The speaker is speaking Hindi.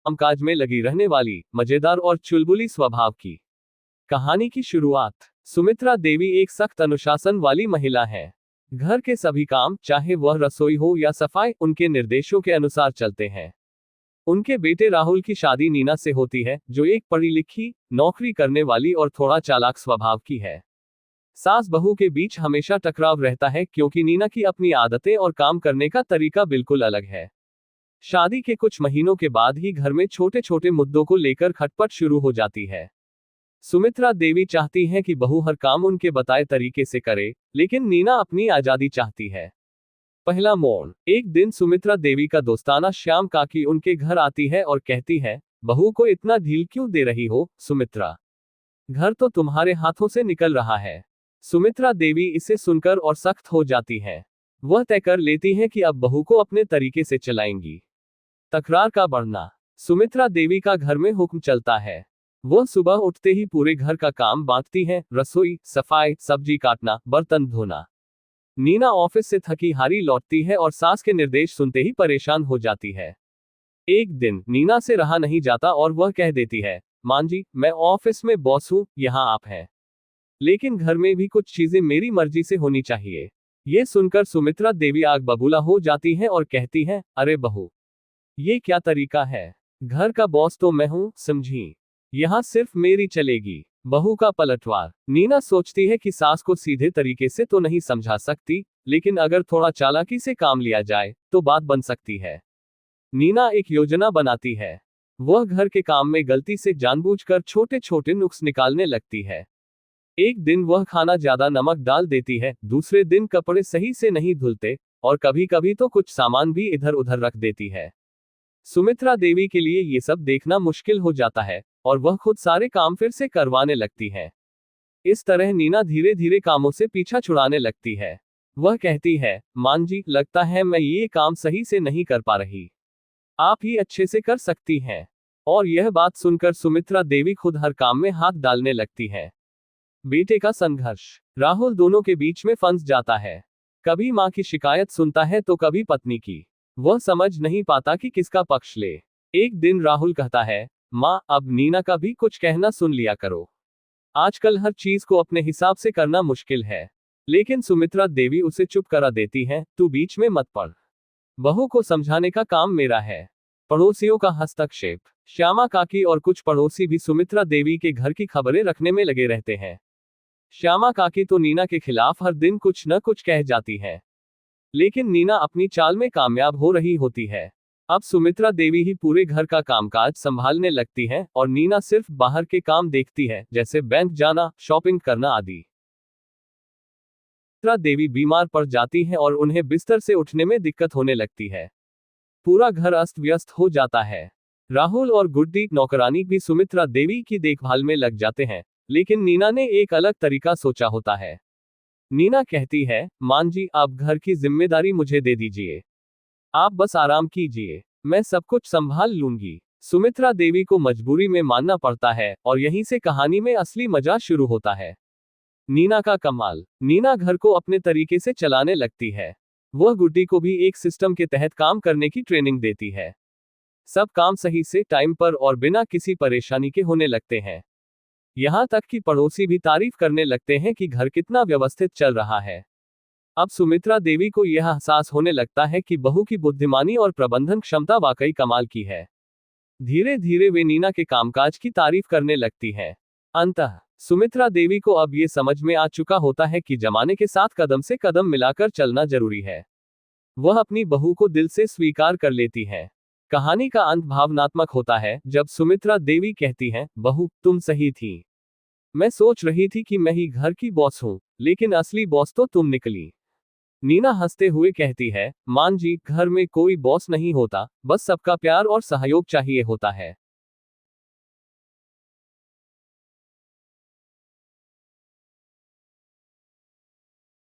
कामकाज में लगी रहने वाली मजेदार और चुलबुली स्वभाव की। कहानी की शुरुआत। सुमित्रा देवी एक सख्त अनुशासन वाली महिला है। घर के सभी काम, चाहे वह रसोई हो या सफाई, उनके निर्देशों के अनुसार चलते हैं। उनके बेटे राहुल की शादी नीना से होती है, जो एक पढ़ी लिखी, नौकरी करने वाली और थोड़ा चालाक स्वभाव की है। सास बहू के बीच हमेशा टकराव रहता है, क्योंकि नीना की अपनी आदतें और काम करने का तरीका बिल्कुल अलग है। शादी के कुछ महीनों के बाद ही घर में छोटे छोटे मुद्दों को लेकर खटपट शुरू हो जाती है। सुमित्रा देवी चाहती हैं कि बहू हर काम उनके बताए तरीके से करे, लेकिन नीना अपनी आजादी चाहती है। पहला मोड़। एक दिन सुमित्रा देवी का दोस्ताना श्याम काकी उनके घर आती है और कहती है, बहू को इतना ढील क्यों दे रही हो सुमित्रा? घर तो तुम्हारे हाथों से निकल रहा है। सुमित्रा देवी इसे सुनकर और सख्त हो जाती है। वह तय कर लेती है कि अब बहू को अपने तरीके से चलाएंगी। तकरार का बढ़ना। सुमित्रा देवी का घर में हुक्म चलता है। वह सुबह उठते ही पूरे घर का काम बांटती है, रसोई, सफाई, सब्जी काटना, बर्तन धोना। नीना ऑफिस से थकी हारी लौटती है और सास के निर्देश सुनते ही परेशान हो जाती है। एक दिन नीना से रहा नहीं जाता और वह कह देती है, मां जी, मैं ऑफिस में बॉस हूं, यहां आप हैं, लेकिन घर में भी कुछ चीजें मेरी मर्जी से होनी चाहिए। ये सुनकर सुमित्रा देवी आग बबूला हो जाती है और कहती है, अरे बहू, ये क्या तरीका है? घर का बॉस तो मैं हूं, समझी? यहां सिर्फ मेरी चलेगी। बहू का पलटवार। नीना सोचती है कि सास को सीधे तरीके से तो नहीं समझा सकती, लेकिन अगर थोड़ा चालाकी से काम लिया जाए तो बात बन सकती है। नीना एक योजना बनाती है। वह घर के काम में गलती से जानबूझकर छोटे छोटे नुक्स निकालने लगती है। एक दिन वह खाना ज्यादा नमक डाल देती है, दूसरे दिन कपड़े सही से नहीं धुलते, और कभी कभी तो कुछ सामान भी इधर उधर रख देती है। सुमित्रा देवी के लिए ये सब देखना मुश्किल हो जाता है और वह खुद सारे काम फिर से करवाने लगती है। इस तरह नीना धीरे धीरे कामों से पीछा छुड़ाने लगती है। वह कहती है, मान जी, लगता है मैं ये काम सही से नहीं कर पा रही, आप ही अच्छे से कर सकती हैं। और यह बात सुनकर सुमित्रा देवी खुद हर काम में हाथ डालने लगती है। बेटे का संघर्ष। राहुल दोनों के बीच में फंस जाता है। कभी मां की शिकायत सुनता है तो कभी पत्नी की। वह समझ नहीं पाता कि किसका पक्ष ले। एक दिन राहुल कहता है, मां, अब नीना का भी कुछ कहना सुन लिया करो। आजकल हर चीज को अपने हिसाब से करना मुश्किल है। लेकिन सुमित्रा देवी उसे चुप करा देती है, तू बीच में मत पड़। बहू को समझाने का काम मेरा है। पड़ोसियों का हस्तक्षेप। श्यामा काकी और कुछ पड़ोसी भी सुमित्रा देवी के घर की खबरें रखने में लगे रहते हैं। श्यामा काकी तो नीना के खिलाफ हर दिन कुछ न कुछ कह जाती है, लेकिन नीना अपनी चाल में कामयाब हो रही होती है। अब सुमित्रा देवी ही पूरे घर का कामकाज संभालने लगती है और नीना सिर्फ बाहर के काम देखती है, जैसे बैंक जाना, शॉपिंग करना आदि। सुमित्रा देवी बीमार पड़ जाती है और उन्हें बिस्तर से उठने में दिक्कत होने लगती है। पूरा घर अस्त व्यस्त हो जाता है। राहुल और गुड्डी नौकरानी भी सुमित्रा देवी की देखभाल में लग जाते हैं, लेकिन नीना ने एक अलग तरीका सोचा होता है। नीना कहती है, मान जी, आप घर की जिम्मेदारी मुझे दे दीजिए, आप बस आराम कीजिए, मैं सब कुछ संभाल लूंगी। सुमित्रा देवी को मजबूरी में मानना पड़ता है और यहीं से कहानी में असली मजा शुरू होता है। नीना का कमाल। नीना घर को अपने तरीके से चलाने लगती है। वह गुड्डी को भी एक सिस्टम के तहत काम करने की ट्रेनिंग देती है। सब काम सही से, टाइम पर और बिना किसी परेशानी के होने लगते हैं। यहां तक कि पड़ोसी भी तारीफ करने लगते हैं कि घर कितना व्यवस्थित चल रहा है। अब सुमित्रा देवी को यह एहसास होने लगता है कि बहू की बुद्धिमानी और प्रबंधन क्षमता वाकई कमाल की है। धीरे धीरे वे नीना के कामकाज की तारीफ करने लगती है। अंततः सुमित्रा देवी को अब ये समझ में आ चुका होता है कि जमाने के साथ कदम से कदम मिलाकर चलना जरूरी है। वह अपनी बहू को दिल से स्वीकार कर लेती है। कहानी का अंत भावनात्मक होता है जब सुमित्रा देवी कहती हैं, बहू, तुम सही थी। मैं सोच रही थी कि मैं ही घर की बॉस हूं, लेकिन असली बॉस तो तुम निकली। नीना हंसते हुए कहती है, मान जी, घर में कोई बॉस नहीं होता, बस सबका प्यार और सहयोग चाहिए होता है।